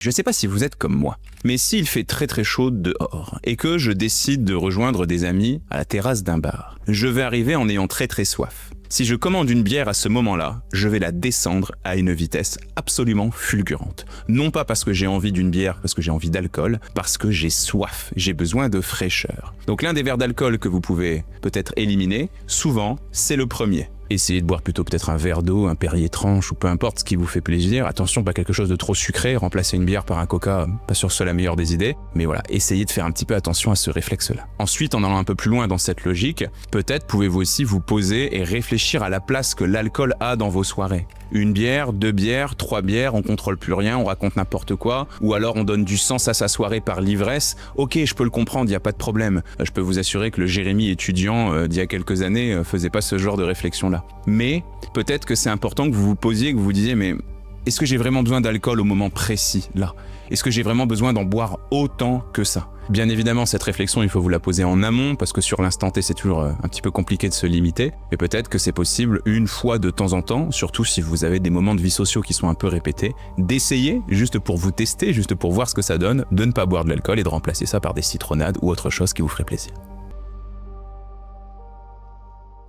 Je ne sais pas si vous êtes comme moi, mais s'il fait très très chaud dehors et que je décide de rejoindre des amis à la terrasse d'un bar, je vais arriver en ayant très très soif. Si je commande une bière à ce moment-là, je vais la descendre à une vitesse absolument fulgurante. Non pas parce que j'ai envie d'une bière, parce que j'ai envie d'alcool, parce que j'ai soif, j'ai besoin de fraîcheur. Donc l'un des verres d'alcool que vous pouvez peut-être éliminer, souvent, c'est le premier. Essayez de boire plutôt peut-être un verre d'eau, un Perrier tranche ou peu importe ce qui vous fait plaisir. Attention, pas quelque chose de trop sucré, remplacer une bière par un coca, pas sûr que ce soit la meilleure des idées. Mais voilà, essayez de faire un petit peu attention à ce réflexe-là. Ensuite, en allant un peu plus loin dans cette logique, peut-être pouvez-vous aussi vous poser et réfléchir à la place que l'alcool a dans vos soirées. Une bière, 2 bières, 3 bières, on contrôle plus rien, on raconte n'importe quoi, ou alors on donne du sens à sa soirée par l'ivresse. Ok, je peux le comprendre, il n'y a pas de problème. Je peux vous assurer que le Jérémy étudiant d'il y a quelques années faisait pas ce genre de réflexion-là. Mais peut-être que c'est important que vous vous posiez, que vous vous disiez, mais est-ce que j'ai vraiment besoin d'alcool au moment précis, là ? Est-ce que j'ai vraiment besoin d'en boire autant que ça ? Bien évidemment, cette réflexion, il faut vous la poser en amont, parce que sur l'instant T, c'est toujours un petit peu compliqué de se limiter. Mais peut-être que c'est possible une fois de temps en temps, surtout si vous avez des moments de vie sociaux qui sont un peu répétés, d'essayer, juste pour vous tester, juste pour voir ce que ça donne, de ne pas boire de l'alcool et de remplacer ça par des citronnades ou autre chose qui vous ferait plaisir.